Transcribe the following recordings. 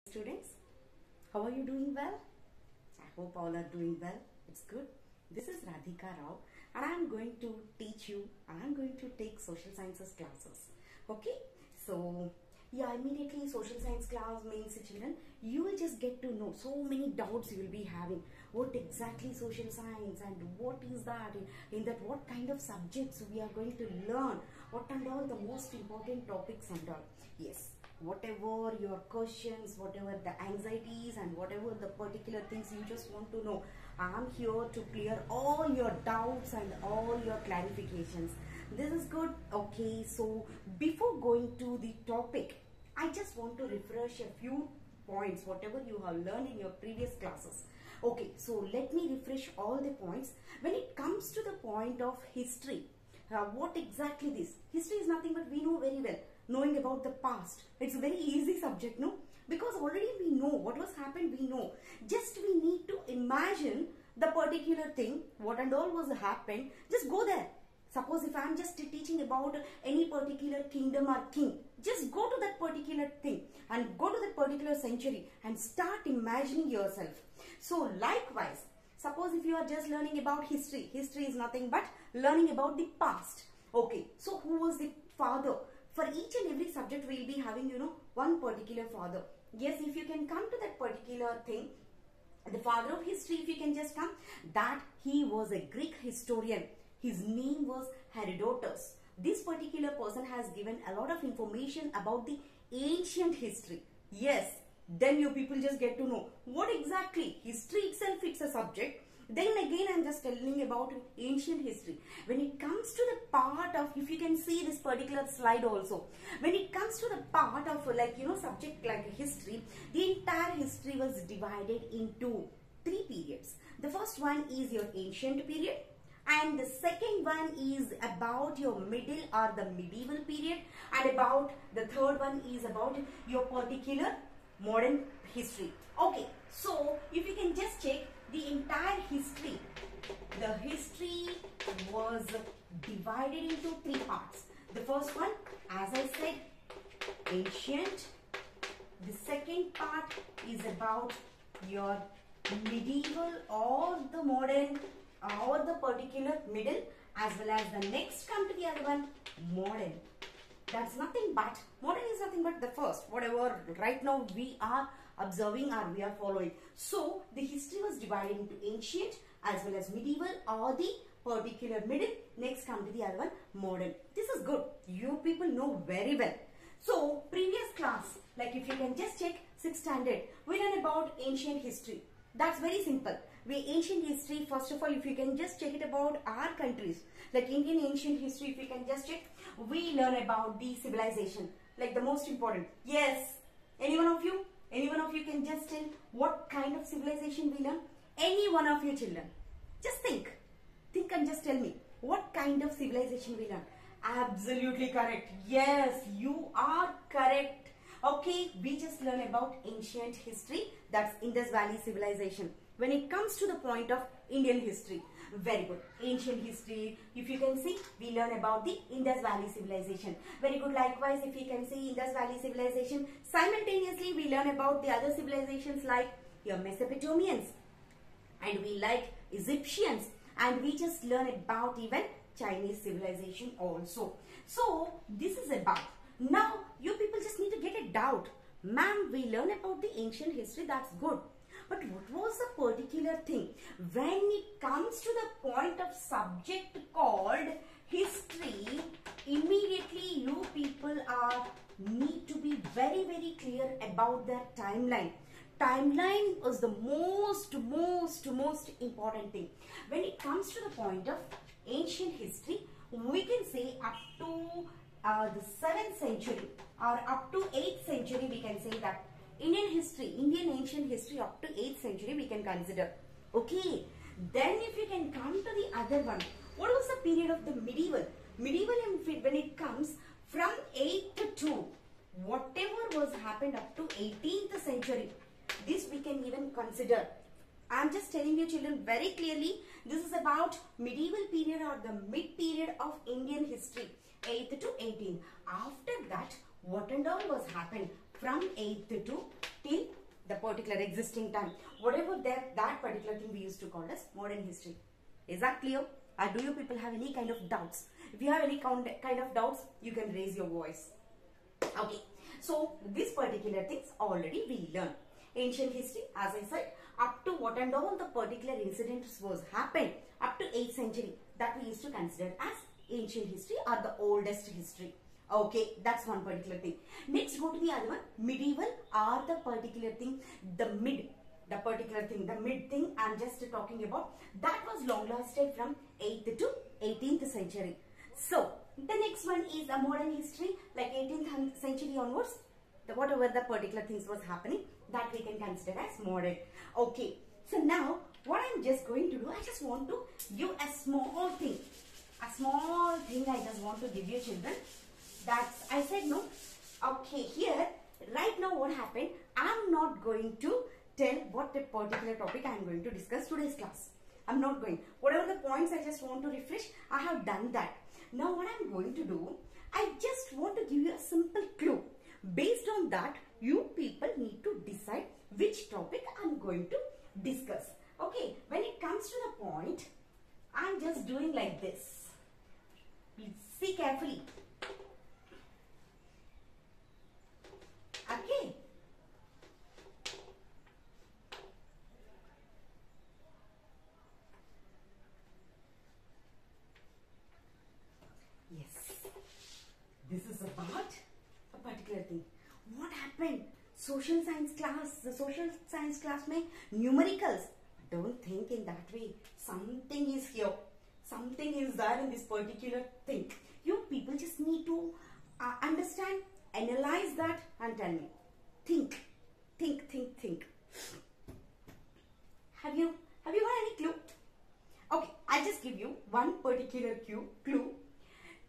Students, how are you doing well? I hope all are doing well. It's good. This is Radhika Rao and I am going to teach you. I am going to take social sciences classes. Okay, so yeah, immediately social science class means, children, you will just get to know so many doubts you will be having. What exactly social science and what is that? In that, what kind of subjects we are going to learn? What and all the most important topics and all. Yes, whatever your questions, whatever the anxieties and whatever the particular things you just want to know, I am here to clear all your doubts and all your clarifications. This is good. Okay, so before going to the topic, I just want to refresh a few points, whatever you have learned in your previous classes. Okay, so let me refresh all the points. When it comes to the point of history, what exactly this? History is nothing but we know very well. Knowing about the past. It's a very easy subject, no? Because already we know what was happened, we know. Just we need to imagine the particular thing, what and all was happened. Just go there. Suppose if I am just teaching about any particular kingdom or king, just go to that particular thing and go to that particular century and start imagining yourself. So likewise, suppose if you are just learning about history, history is nothing but learning about the past. Okay, so who was the father? For each and every subject we will be having, one particular father. Yes, if you can come to that particular thing, the father of history, if you can just come, that he was a Greek historian. His name was Herodotus. This particular person has given a lot of information about the ancient history. Yes, then you people just get to know what exactly history itself, it's a subject. Then again, I'm just telling about ancient history. When it comes to the part of, if you can see this particular slide also, when it comes to the part of subject like history, the entire history was divided into 3 periods. The first one is your ancient period, and the second one is about your middle or the medieval period, and about the third one is about your particular modern history. Okay, so if you can just check the entire history, the history was divided into 3 parts. The first one, as I said, ancient. The second part is about your medieval or the modern or the particular middle, as well as the next come to the other one, modern. That's nothing but, modern is nothing but the first, whatever right now we are observing or we are following. So the history was divided into ancient as well as medieval or the particular middle. Next come to the other one, modern. This is good. You people know very well. So previous class, like if you can just check 6th standard, we learn about ancient history. That's very simple. Ancient history, first of all, if you can just check it about our countries, like Indian ancient history, if you can just check, we learn about the civilization, like the most important. Yes, any one of you can just tell what kind of civilization we learn? Any one of you children, just think and just tell me what kind of civilization we learn. Absolutely correct. Yes, you are correct. Okay, we just learn about ancient history, that's Indus Valley civilization. When it comes to the point of Indian history, very good. Ancient history, if you can see, we learn about the Indus Valley civilization. Very good. Likewise, if you can see Indus Valley civilization, simultaneously we learn about the other civilizations like your Mesopotamians, and we like Egyptians, and we just learn about even Chinese civilization also. So this is about. Now you people just need to get a doubt. Ma'am, we learn about the ancient history, that's good. But what was the particular thing? When it comes to the point of subject called history, immediately you people need to be very, very clear about their timeline. Timeline is the most important thing. When it comes to the point of ancient history, we can say up to the 7th century or up to 8th century, we can say that. Indian ancient history up to 8th century we can consider. Okay, then if you can come to the other one, what was the period of the medieval? Medieval, when it comes from 8th to whatever was happened up to 18th century, this we can even consider. I am just telling you children very clearly, this is about medieval period or the mid period of Indian history, 8th to 18th. After that, what and all was happened from 8th to till particular existing time, whatever that particular thing we used to call as modern history. Is that clear? Or do you people have any kind of doubts? If you have any kind of doubts, you can raise your voice. Okay, so this particular things already we learned. Ancient history, as I said, up to what and all the particular incidents was happened up to 8th century, that we used to consider as ancient history or the oldest history. Okay, that's one particular thing. Next, go to the other one, medieval or the particular thing, the mid thing I'm just talking about. That was long lasted from 8th to 18th century. So, the next one is a modern history, like 18th century onwards, whatever the particular things was happening, that we can consider as modern. Okay, so now what I'm just going to do, I just want to give a small thing I just want to give you children. That's, I said no. Okay, here, right now what happened, I'm not going to tell what the particular topic I am going to discuss today's class. I'm not going. Whatever the points I just want to refresh, I have done that. Now what I'm going to do, I just want to give you a simple clue. Based on that, you people need to decide which topic I'm going to discuss. Okay, when it comes to the point, I'm just doing like this. Please see carefully. Okay. Yes. This is about a particular thing. What happened? Social science class. The social science class mein numericals. Don't think in that way. Something is here. Something is there in this particular thing. You people just need to understand, analyze that and tell me. Think. Have you got any clue? Okay, I just give you one particular clue.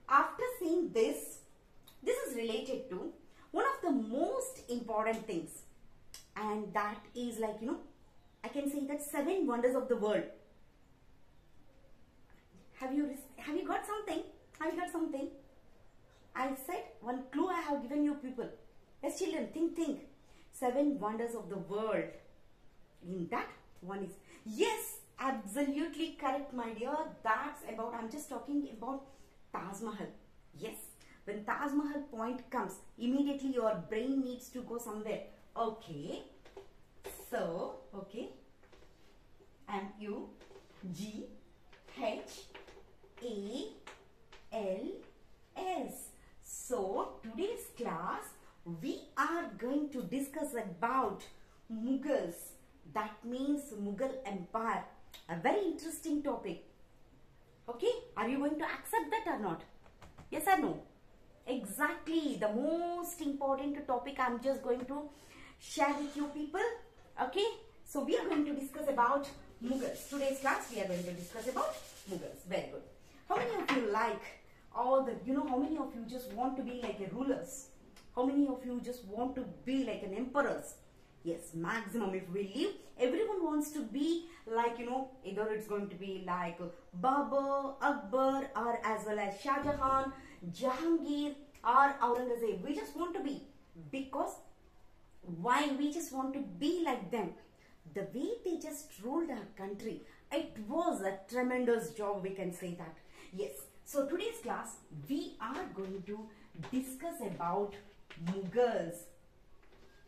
After seeing this is related to one of the most important things, and that is like, I can say that 7 wonders of the world. Have you got something? Have you got something? I said one clue I have given you people. Yes, children, think. 7 wonders of the world. In that one is, yes, absolutely correct, my dear. That's about, I'm just talking about Taj Mahal. Yes, when Taj Mahal point comes, immediately your brain needs to go somewhere. Okay, so, okay, MUGHALS. So, today's class, we are going to discuss about Mughals. That means Mughal Empire. A very interesting topic. Okay, are you going to accept that or not? Yes or no? Exactly, the most important topic I'm just going to share with you people. Okay, so we are going to discuss about Mughals. Today's class, we are going to discuss about Mughals. Very good. How many of you like all the, how many of you just want to be like a rulers? How many of you just want to be like an emperors? Yes, maximum. If we live, everyone wants to be like, either it's going to be like Babur, Akbar, or as well as Shah Jahan, Jahangir, or Aurangzeb. We just want to be. Because why we just want to be like them? The way they just ruled our country, it was a tremendous job, we can say that. Yes. So today's class, we are going to discuss about Mughals.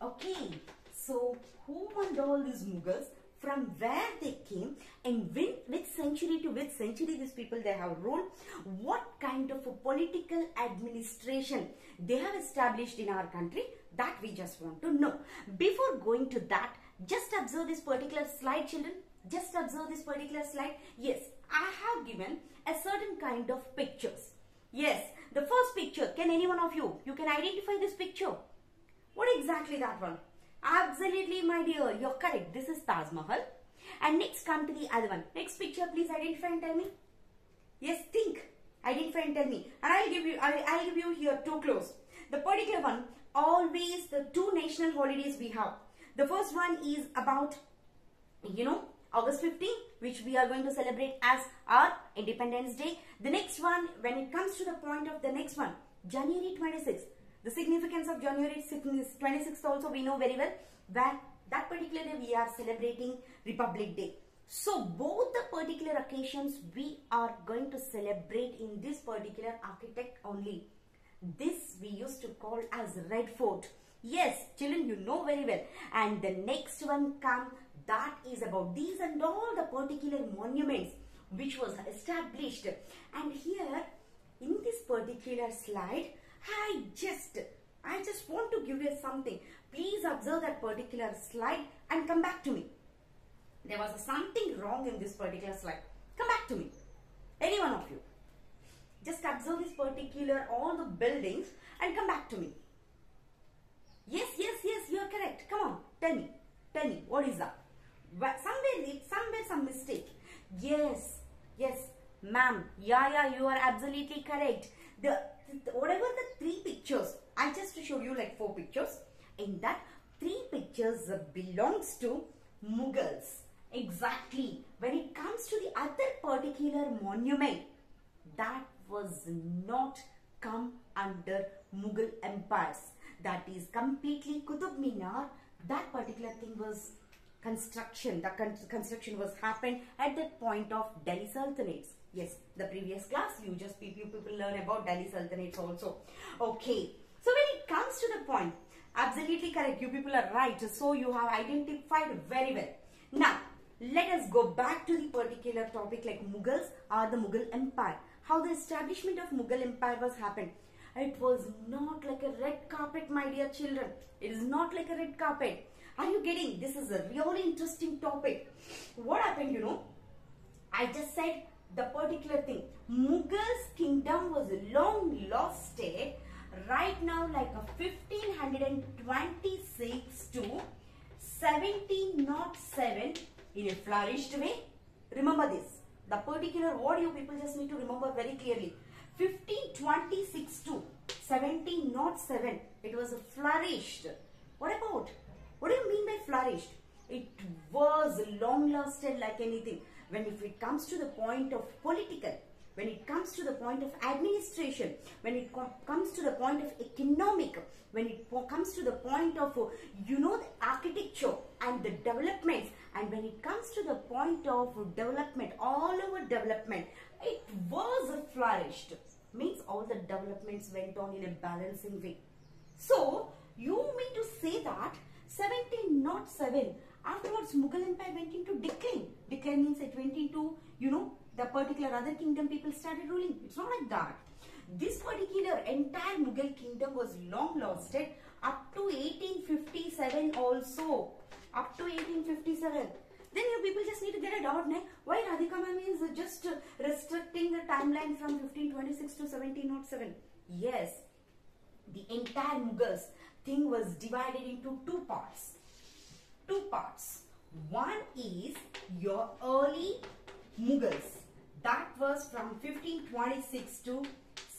Okay. So who and all these Mughals, from where they came, and which century to which century these people they have ruled, what kind of a political administration they have established in our country, that we just want to know. Before going to that, just observe this particular slide, children. Just observe this particular slide. Yes, I have given a certain kind of pictures. Yes, the first picture, can any one of you can identify this picture? What exactly that one? Absolutely, my dear, you're correct. This is Taj Mahal. And next, come to the other one. Next picture, please identify and tell me. Yes, think. Identify and tell me. And I'll give you here 2 clues. The particular one, always the 2 national holidays we have. The first one is about, August 15, which we are going to celebrate as our Independence Day. The next one, when it comes to the point of the next one, January 26th. The significance of January 26th also we know very well, where that particular particular day we are celebrating Republic Day. So both the particular occasions we are going to celebrate in this particular architect only. This we used to call as Red Fort. Yes, children, you know very well. And the next one come, that is about these and all the particular monuments which was established. And here in this particular slide, I just want to give you something. Please observe that particular slide and come back to me. There was something wrong in this particular slide. Come back to me. Any one of you. Just observe this particular, all the buildings and come back to me. Yes, you are correct. Come on, tell me, what is that? Somewhere some mistake. Yes, ma'am. Yeah, you are absolutely correct. Whatever the 3 pictures, I just showed you like 4 pictures. In that 3 pictures belongs to Mughals. Exactly. When it comes to the other particular monument, that was not come under Mughal empires. That is completely Qutub Minar. That particular thing was construction. The construction was happened at that point of Delhi Sultanates. Yes, the previous class you people learn about Delhi Sultanates also. Okay. So when it comes to the point, absolutely correct. You people are right. So you have identified very well. Now let us go back to the particular topic like Mughals or the Mughal Empire. How the establishment of Mughal Empire was happened. It was not like a red carpet, my dear children. It is not like a red carpet. Are you getting? This is a really interesting topic. What happened, you know? I just said the particular thing. Mughals kingdom was a long lost state. Right now like a 1526 to 1707 in a flourished way. Remember this. The particular word you people just need to remember very clearly. 1526 to 1707. It was flourished. What about? What do you mean by flourished? It was long lasted like anything. If it comes to the point of political, when it comes to the point of administration, when it comes to the point of economic, when it comes to the point of, the architecture and the developments, and when it comes to the point of development, all over development, it was flourished. Means all the developments went on in a balancing way. So, you mean to say that 1707, afterwards Mughal Empire went into decline. Decline means it went into, the particular other kingdom people started ruling. It's not like that. This particular entire Mughal kingdom was long lasted up to 1857 also. Up to 1857. Then you people just need to get a doubt, why Radhika ma'am is just restricting the timeline from 1526 to 1707. Yes, the entire Mughals thing was divided into 2 parts. 2 parts. One is your early Mughals. That was from 1526 to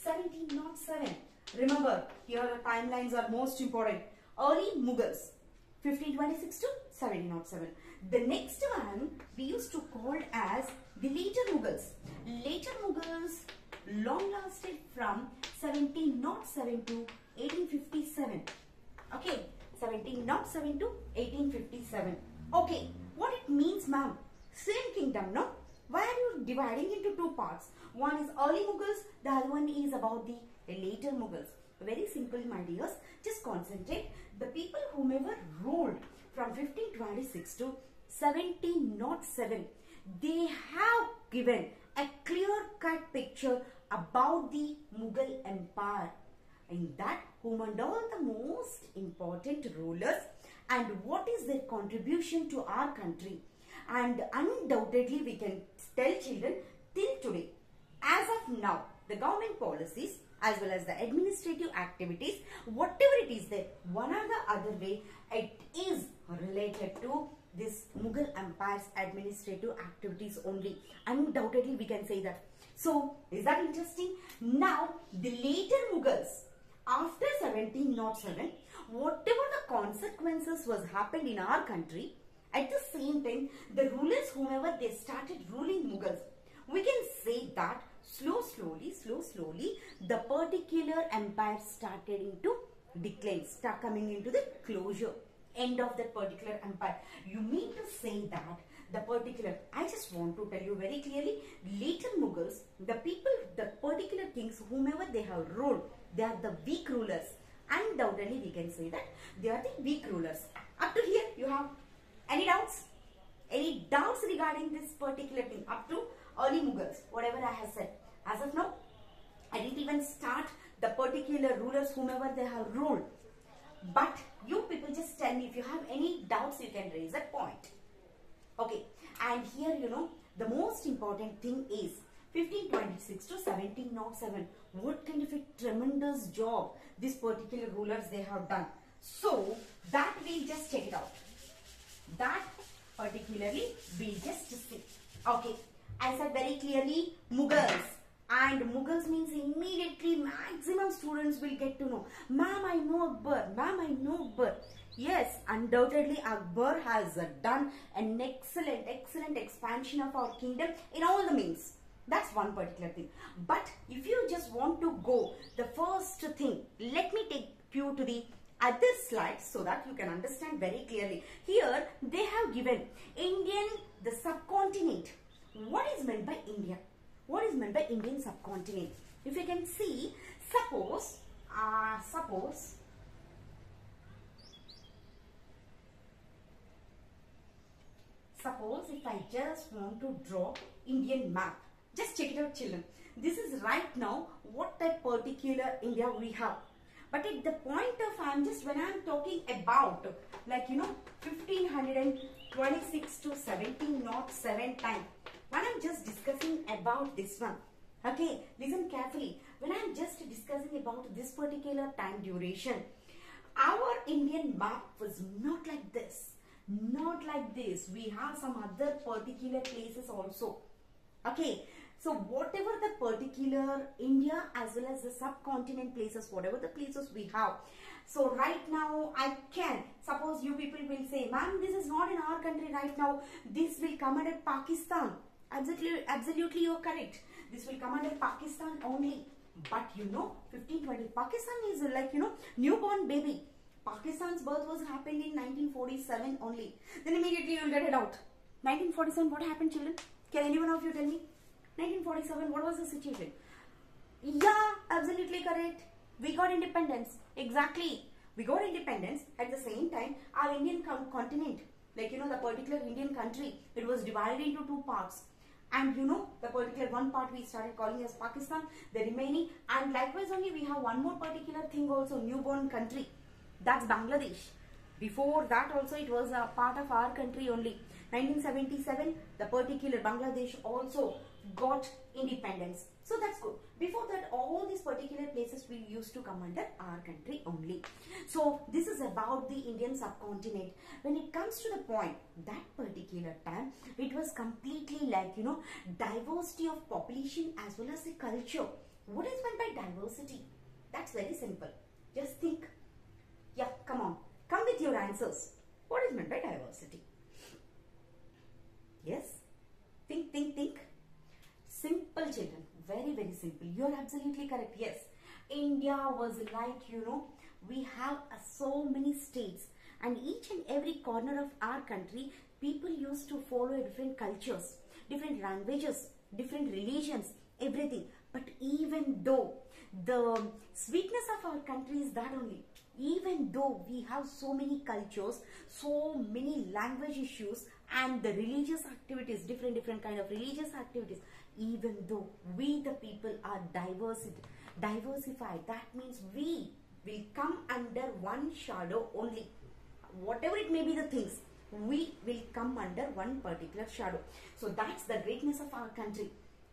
1707. Remember, here the timelines are most important. Early Mughals, 1526 to 1707. The next one we used to call as the later Mughals. Later Mughals long lasted from 1707 to 1857. Okay, 1707 to 1857. Okay, what it means, ma'am? Same kingdom, no? Why are you dividing into 2 parts? One is early Mughals, the other one is about the later Mughals. Very simple, my dears. Just concentrate. The people whomever ruled from 1526 to 1707, they have given a clear-cut picture about the Mughal Empire. In that, whom and all the most important rulers and what is their contribution to our country. And undoubtedly, we can tell children till today, as of now, the government policies as well as the administrative activities, whatever it is there, one or the other way, it is related to this Mughal Empire's administrative activities only. Undoubtedly, we can say that. So, is that interesting? Now, the later Mughals, after 1707, whatever the consequences was happened in our country, at the same time, the rulers, whomever they started ruling Mughals, we can say that slowly, the particular empire started into decline, start coming into the closure. end of that particular empire. You mean to say that the particular, I just want to tell you very clearly, later Mughals, the people, the particular kings, whomever they have ruled, they are the weak rulers. Undoubtedly, we can say that they are the weak rulers. Up to here, you have any doubts? Any doubts regarding this particular thing? Up to early Mughals, whatever I have said. As of now, I didn't even start the particular rulers, whomever they have ruled. But you people just tell me if you have any doubts, you can raise a point. Okay, and here the most important thing is 1526 to 1707. What kind of a tremendous job these particular rulers they have done. So that we'll just check it out. That particularly we'll just see. Okay, I said very clearly Mughals. And Mughals means immediately maximum students will get to know. Ma'am, I know Akbar. Ma'am, I know Akbar. Yes, undoubtedly Akbar has done an excellent expansion of our kingdom in all the means. That's one particular thing. But if you just want to go, the first thing, let me take you to the other slide so that you can understand very clearly. Here they have given Indian, the subcontinent. What is meant by India? What is meant by Indian subcontinent? If you can see, suppose if I just want to draw Indian map, just check it out, children. This is right now what that particular India we have. But at the point of when I'm talking about 1526 to 1707 time, when I'm just discussing about this one, okay, listen carefully. When I'm just discussing about this particular time duration, our Indian map was not like this. Not like this. We have some other particular places also. Okay, so whatever the particular India as well as the subcontinent places, whatever the places we have. So right now I can, suppose you people will say, ma'am, this is not in our country right now. This will come under Pakistan. Absolutely you are correct. This will come under Pakistan only. But 1520, Pakistan is newborn baby. Pakistan's birth was happened in 1947 only. Then immediately you will get it out. 1947, what happened, children? Can anyone of you tell me? 1947, what was the situation? Yeah, absolutely correct. We got independence. Exactly. We got independence. At the same time, our Indian continent, the particular Indian country, it was divided into two parts. And the particular one part we started calling as Pakistan, the remaining, and likewise only we have one more particular thing also, newborn country. That's Bangladesh. Before that also it was a part of our country only. 1977, the particular Bangladesh also got independence. So that's good. Before that, all these particular places we used to come under our country only. So this is about the Indian subcontinent. When it comes to the point, that particular time, it was completely diversity of population as well as the culture. What is meant by diversity? That's very simple. Just think. Yeah, come on. Come with your answers. What is meant by diversity? Yes? Think. Simple, children. Very, very simple. You're absolutely correct. Yes. India was we have so many states, and each and every corner of our country, people used to follow different cultures, different languages, different religions, everything. But even though the sweetness of our country is that only, even though we have so many cultures, so many language issues, and the religious activities, different kind of religious activities, even though we the people are diversified, that means we will come under one shadow only. Whatever it may be the things, we will come under one particular shadow. So that's the greatness of our country.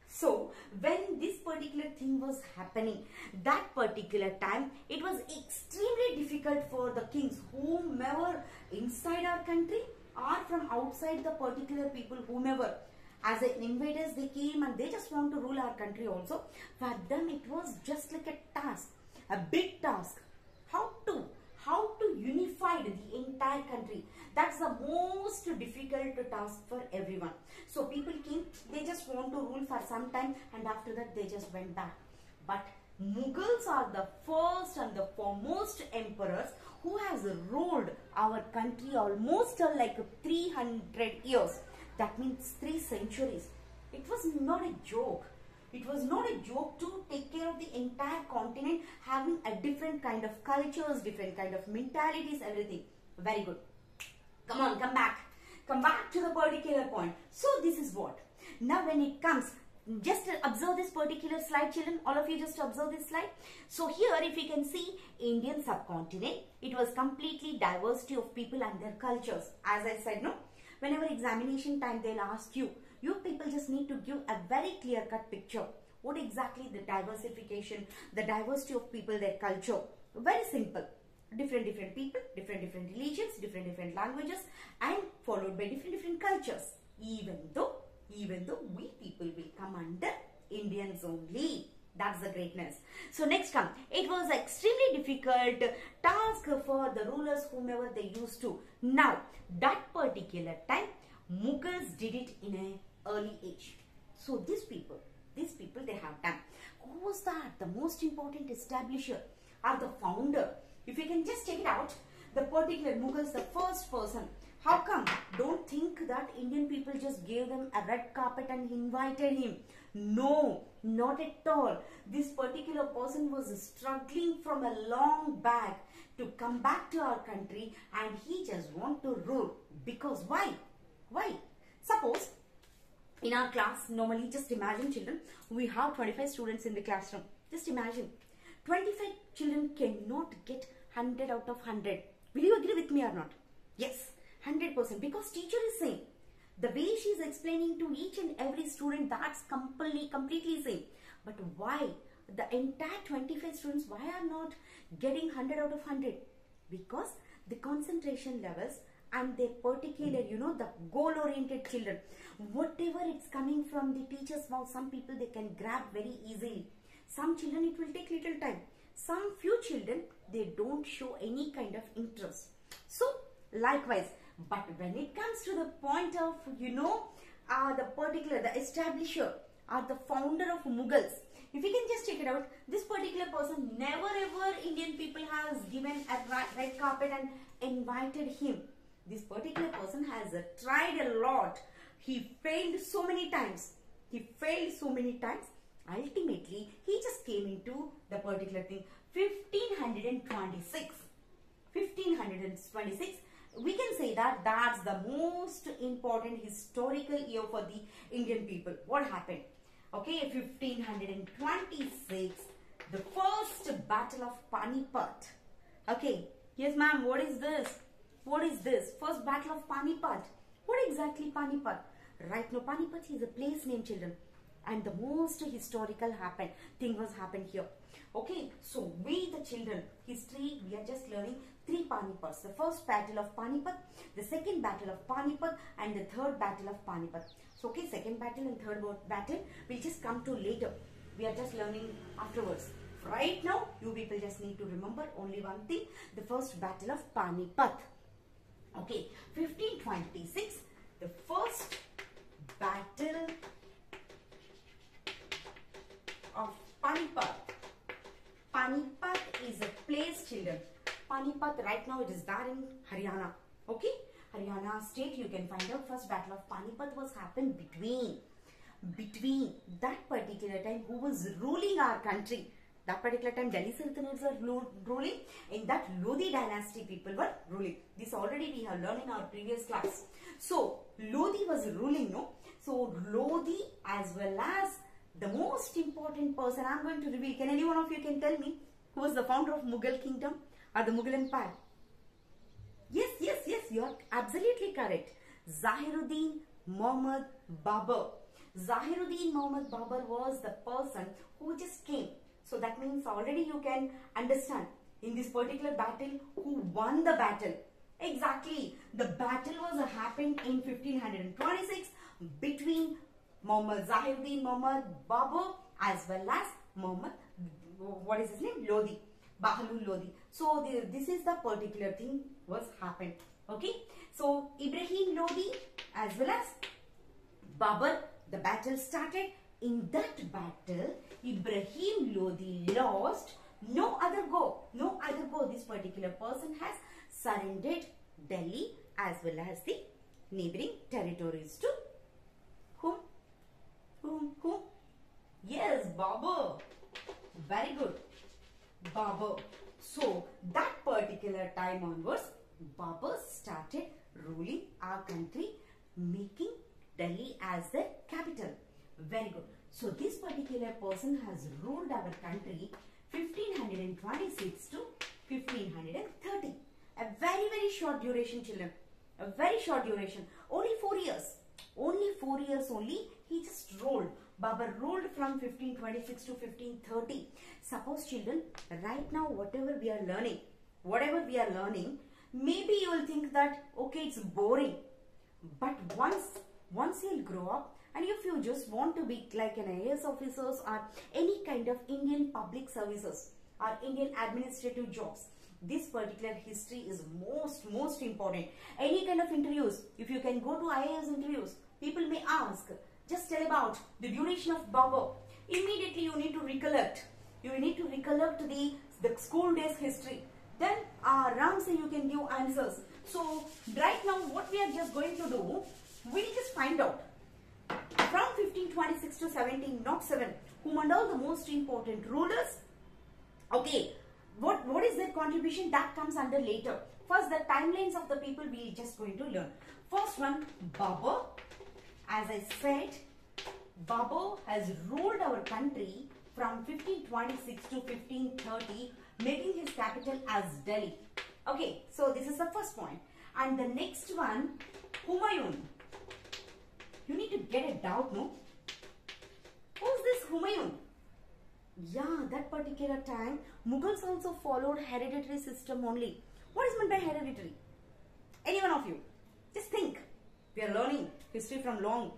So when this particular thing was happening, that particular time, it was extremely difficult for the kings, whomever inside our country or from outside the particular people, whomever, as invaders they came and they just want to rule our country also. For them it was just like a task, a big task. How to unify the entire country. That's the most difficult task for everyone. So people came, they just want to rule for some time, and after that they just went back. But Mughals are the first and the foremost emperors who has ruled our country almost like 300 years. That means 3 centuries. It was not a joke. It was not a joke to take care of the entire continent, having a different kind of cultures, different kind of mentalities, everything. Very good. Come on, come back. Come back to the particular point. So this is what. Now when it comes, just observe this particular slide, children. All of you just observe this slide. So here if you can see Indian subcontinent, it was completely diversity of people and their cultures. As I said, no, whenever examination time they'll ask you, you people just need to give a very clear-cut picture. What exactly the diversification, the diversity of people, their culture. Very simple. Different people, different religions, different languages, and followed by different cultures. Even though we people will come under Indians only. That's the greatness. So next come, it was extremely difficult task for the rulers whomever they used to. Now that particular time, Mughals did it in an early age. So these people they have done. Who was that? The most important establisher or the founder. If you can just check it out, the particular Mughals, the first person. How come? Don't think that Indian people just gave them a red carpet and invited him. No, not at all. This particular person was struggling from a long back to come back to our country, and he just want to rule. Because why? Why? Suppose in our class, normally just imagine children, we have 25 students in the classroom. Just imagine. 25 children cannot get 100 out of 100. Will you agree with me or not? Yes, 100%. Because teacher is saying, the way she is explaining to each and every student, that's completely same. But why? The entire 25 students, why are not getting 100 out of 100? Because the concentration levels and their particular, the goal-oriented children, whatever it's coming from the teacher's mouth, some people they can grab very easily. Some children it will take little time. Some few children, they don't show any kind of interest. So likewise, but when it comes to the point of, the establisher or the founder of Mughals, if you can just check it out, this particular person, never ever Indian people has given a red carpet and invited him. This particular person has tried a lot. He failed so many times. Ultimately, he just came into the particular thing. 1526. We can say that that's the most important historical year for the Indian people. What happened? Okay, 1526, the first battle of Panipat. Okay, yes ma'am, what is this? What is this? First battle of Panipat. What exactly Panipat? Right now, Panipat is a place name, children. And the most historical thing was happened here. Okay, so we the children, history, we are just learning 3 Panipats. The first battle of Panipat, the second battle of Panipat, and the third battle of Panipat. So okay, second battle and third battle we'll just come to later. We are just learning afterwards. Right now, you people just need to remember only one thing, the first battle of Panipat. Okay, 1526, the first battle of Panipat. Panipat is a place, children. Panipat right now it is there in Haryana. Okay, Haryana state. You can find out first battle of Panipat was happened between that particular time who was ruling our country. That particular time Delhi Sultanates were ruling. In that Lodi dynasty people were ruling. This already we have learned in our previous class. So Lodi was ruling, no? So Lodi as well as the most important person I am going to reveal. Can any one of you can tell me who was the founder of Mughal kingdom or the Mughal empire? Yes, you are absolutely correct. Zahiruddin Muhammad Babur. Zahiruddin Muhammad Babur was the person who just came. So that means already you can understand in this particular battle who won the battle. Exactly. The battle was happened in 1526 between Zahiruddin Muhammad Babur as well as Muhammad, what is his name? Lodi. Bahlul Lodi. So this is the particular thing was happened. Okay. So Ibrahim Lodi as well as Babur, the battle started In that battle, Ibrahim Lodi lost. No other go. This particular person has surrendered Delhi as well as the neighboring territories to whom? Whom? Yes, Babur. Very good. Babur. So, that particular time onwards, Babur started ruling our country, making Delhi as the capital. Very good. So, this particular person has ruled our country 1526 to 1530. A very short duration, children. A very short duration. Only 4 years. Only 4 years only he just ruled. Babur ruled from 1526 to 1530. Suppose, children, right now whatever we are learning, maybe you will think that, okay, it's boring. But once you'll grow up, and if you just want to be like an IAS officers or any kind of Indian public services or Indian administrative jobs, this particular history is most important. Any kind of interviews, if you can go to IAS interviews, people may ask, just tell about the duration of Babur. Immediately you need to recollect. You need to recollect the school days history. Then around say you can give answers. So right now what we are just going to do, we will just find out from 1526 to 1707, whom and all the most important rulers. Okay, what is their contribution? That comes under later. First, the timelines of the people we are just going to learn. First one, Babur. As I said, Babur has ruled our country from 1526 to 1530, making his capital as Delhi. Okay, so this is the first point. And the next one, Humayun. You need to get a doubt, no? Who's this Humayun? Yeah, that particular time, Mughals also followed hereditary system only. What is meant by hereditary? Any one of you? Just think. We are learning history from long.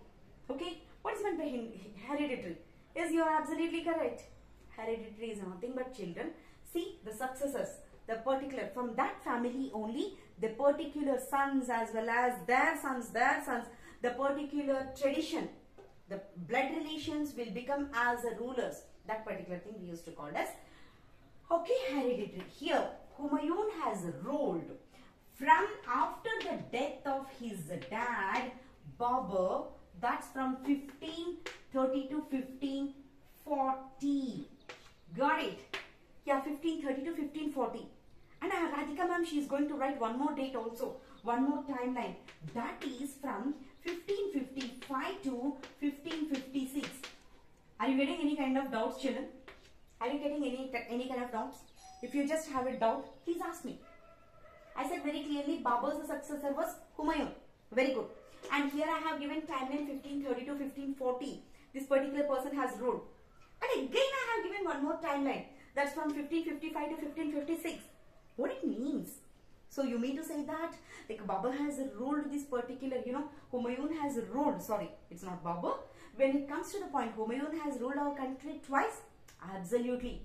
Okay? What is meant by hereditary? Yes, you are absolutely correct. Hereditary is nothing but children. See, the successors, the particular, from that family only, the particular sons as well as their sons, the particular tradition, the blood relations will become as the rulers. That particular thing we used to call as, okay, hereditary. Here, Humayun has ruled from after the death of his dad, Babur, that's from 1530 to 1540. Got it? Yeah, 1530 to 1540. And Radhika ma'am, she is going to write one more date also, one more timeline. That is from 1555 to 1556. Are you getting any kind of doubts, children? Are you getting any kind of doubts? If you just have a doubt, please ask me. I said very clearly, Babur's successor was Humayun. Very good. And here I have given timeline 1530 to 1540. This particular person has ruled. And again I have given one more timeline. That's from 1555 to 1556. What it means? So you mean to say that like Babur has ruled this particular, Humayun has ruled, sorry, it's not Babur. When it comes to the point, Humayun has ruled our country twice? Absolutely.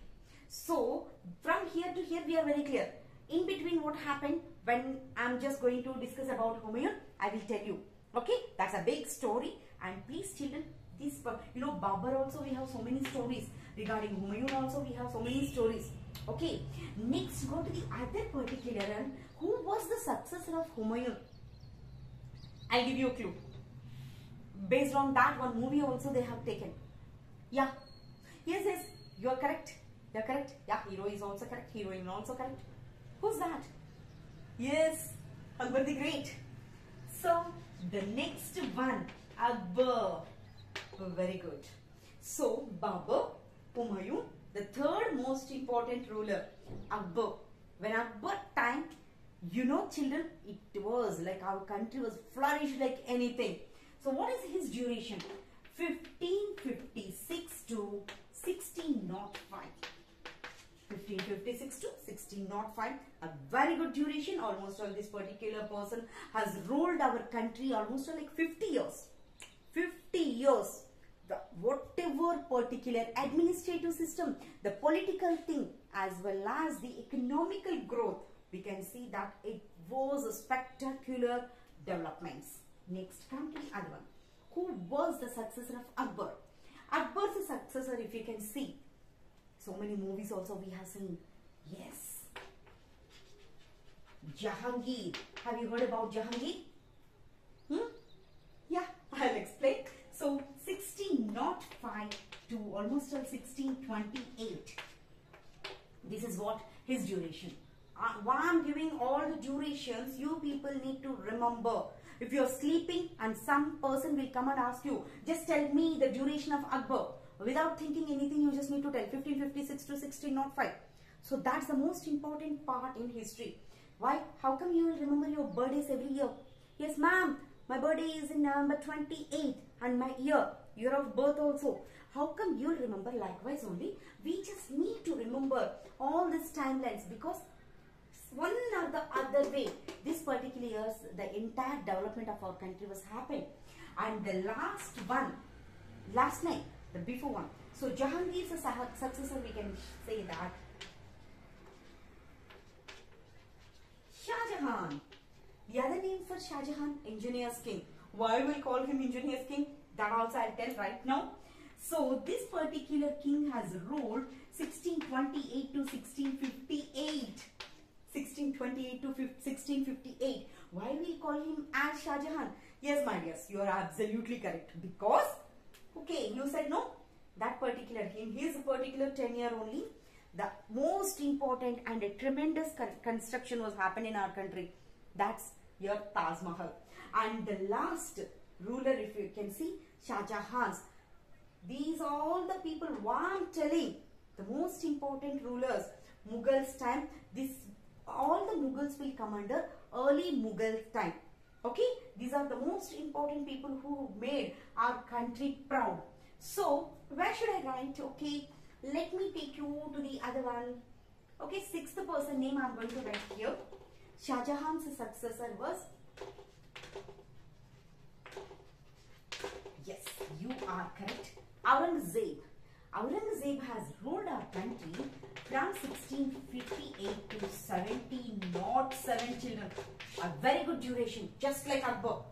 So from here to here we are very clear. In between what happened, when I'm just going to discuss about Humayun, I will tell you. Okay, that's a big story. And please children, this, Babur also we have so many stories. Regarding Humayun also we have so many stories. Okay, next go to the other particular one. Who was the successor of Humayun? I'll give you a clue. Based on that one movie also they have taken. Yeah. Yes, you are correct. You are correct. Yeah, hero is also correct. Heroine also correct. Who's that? Yes, Akbar the Great. So, the next one, Akbar. Very good. So, Babur, Humayun, the third most important ruler, Akbar. When Akbar time, children, it was like our country was flourished like anything. So, what is his duration? 1556 to 1605. 1556 to 1605. A very good duration. Almost all this particular person has ruled our country almost like 50 years. 50 years. The whatever particular administrative system, the political thing as well as the economical growth, we can see that it was a spectacular developments. Next come to the other one. Who was the successor of Akbar? Akbar's successor, if you can see, so many movies also we have seen. Yes, Jahangir. Have you heard about Jahangir? Yeah, I'll explain. So 1605 to almost till 1628. This is what his duration. Why I'm giving all the durations, you people need to remember. If you're sleeping and some person will come and ask you, just tell me the duration of Akbar. Without thinking anything, you just need to tell 1556 to 1605. So that's the most important part in history. Why? How come you will remember your birthdays every year? Yes, ma'am, my birthday is in November 28th and my year of birth also. How come you'll remember? Likewise only, we just need to remember all these timelines, because one or the other way, this particular years, the entire development of our country was happening. And the last night, the before one. So Jahangir's successor, we can say that Shah Jahan. The other name for Shah Jahan, Engineer's King. Why we call him Engineer's King? That also I'll tell right now. So this particular king has ruled 1628 to 1658. 1628 to 1658. Why we call him as Shah Jahan? Yes, my dears, you are absolutely correct. Because, okay, you said no. That particular, in his particular tenure only, the most important and a tremendous construction was happening in our country. That's your Taj Mahal. And the last ruler, if you can see, Shah Jahan's. These are all the people who I'm telling, the most important rulers. Mughals time, all the Mughals will come under early Mughal time. Okay, these are the most important people who made our country proud. So, where should I write? Okay, let me take you to the other one. Okay, sixth person name I'm going to write here. Shah Jahan's successor was, yes, you are correct, Aurangzeb. Aurangzeb has ruled our country from 1658 to 1707 children. A very good duration, just like Akbar.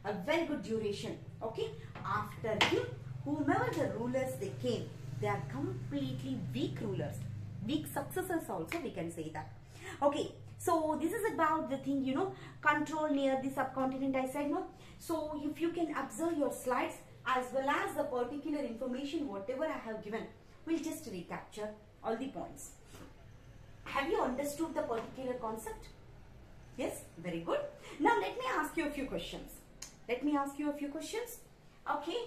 A very good duration. Okay. After him, whomever the rulers they came, they are completely weak rulers. Weak successors also, we can say that. Okay. So this is about the thing, control near the subcontinent, I said no. So if you can observe your slides as well as the particular information, whatever I have given, we'll just recapture all the points. Have you understood the particular concept? Yes, very good. Now let me ask you a few questions. Okay,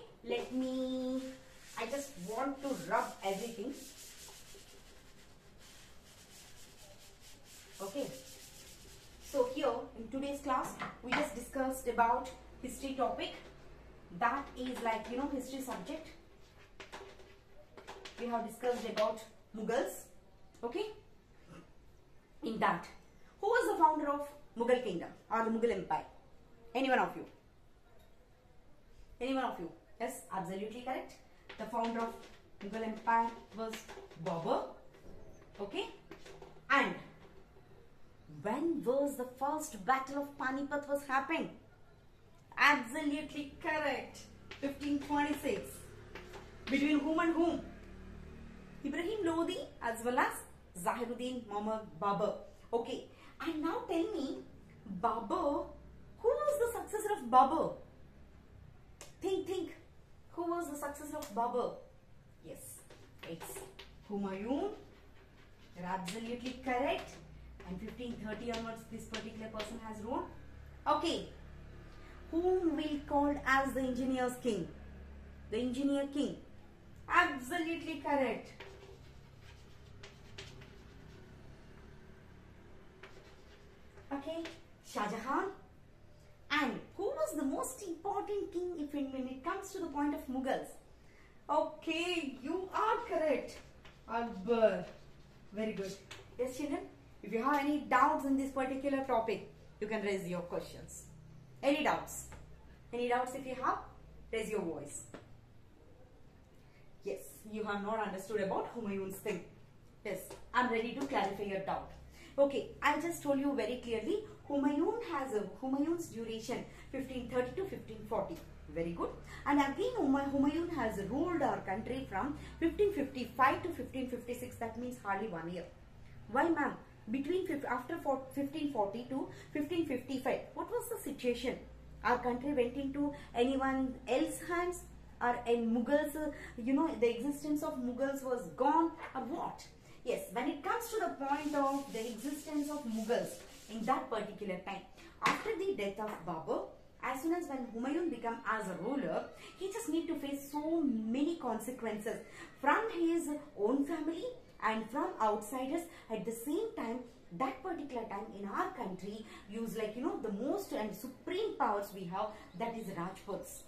I just want to rub everything. Okay. So here in today's class, we just discussed about history topic. That is like, history subject. We have discussed about Mughals. Okay. In that, who was the founder of Mughal kingdom or the Mughal empire? Any one of you? Yes, absolutely correct. The founder of Mughal empire was Babur. Okay. And when was the first battle of Panipat was happened? Absolutely correct. 1526. Between whom and whom? Ibrahim Lodi as well as Zahiruddin Muhammad Babur. Okay. And now tell me, Babur, who was the successor of Babur? Think. Who was the successor of Babur? Yes, it's Humayun. You're absolutely correct. And 1530 onwards, this particular person has ruled. Okay. Whom we called as the Engineer's King? The Engineer King. Absolutely correct. Okay. Shah Jahan. And who was the most important king when it comes to the point of Mughals? Okay, you are correct. Akbar. Very good. Yes, children. If you have any doubts in this particular topic, you can raise your questions. Any doubts? Any doubts if you have? Raise your voice. Yes, you have not understood about Humayun's thing. Yes, I am ready to clarify your doubt. Okay, I just told you very clearly, Humayun's duration 1530 to 1540. Very good. And again Humayun has ruled our country from 1555 to 1556. That means hardly 1 year. Why, ma'am? After 1540 to 1555, what was the situation? Our country went into anyone else's hands, or in Mughals, the existence of Mughals was gone, or what? Yes, when it comes to the point of the existence of Mughals in that particular time, after the death of Babur, as soon as when Humayun became as a ruler, he just need to face so many consequences from his own family and from outsiders. At the same time, that particular time in our country, use the most and supreme powers we have, that is Rajputs.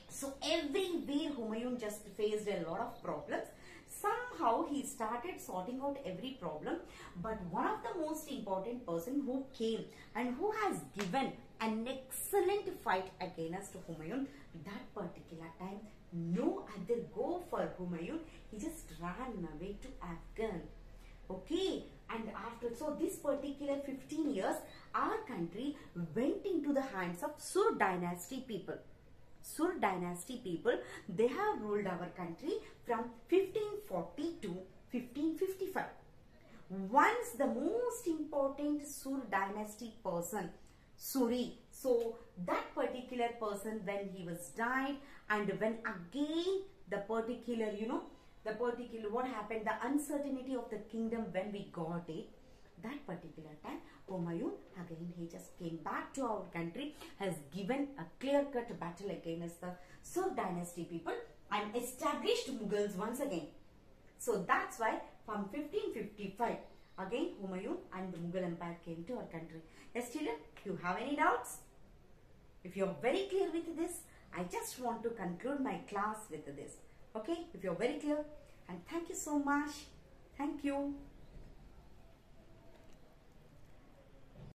So everywhere Humayun just faced a lot of problems. Somehow he started sorting out every problem, but one of the most important person who came and who has given an excellent fight against Humayun, that particular time, no other go for Humayun, he just ran away to Afghan. Okay, and after, so this particular 15 years, our country went into the hands of Sur dynasty people. Sur dynasty people, they have ruled our country from 1540 to 1555. Once the most important Sur dynasty person, Suri, so that particular person, when he was died, and when again the particular, what happened, the uncertainty of the kingdom when we got it, that particular time, Humayun, again he just came back to our country, has given a clear-cut battle against the Sur dynasty people and established Mughals once again. So that's why from 1555, again Humayun and the Mughal Empire came to our country. Yes, children, you have any doubts? If you are very clear with this, I just want to conclude my class with this. Okay, if you are very clear, and thank you so much. Thank you.